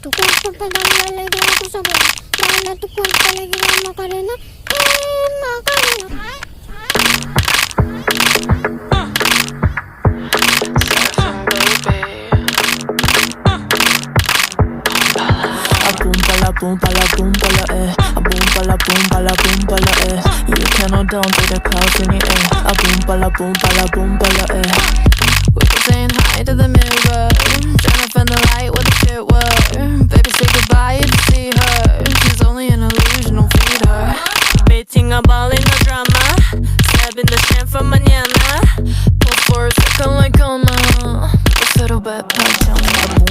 tu cuerpo para darle alegría a tu sabor. Dale tu cuerpo alegría, Macarena. Macarena. Boom pa la boom pa la a boom pa la boom pa la boom pa la You cannot down to the clouds in the air. A boom pa la boom pa la boom pa la We were saying hi to the mirror, trying to find the light where the shit were. Baby say goodbye if you see her. She's only an illusion, don't feed her. Beating a ball in the drama, stabbing the shit for mañana. Pause for a second like coma. A little bit pajama.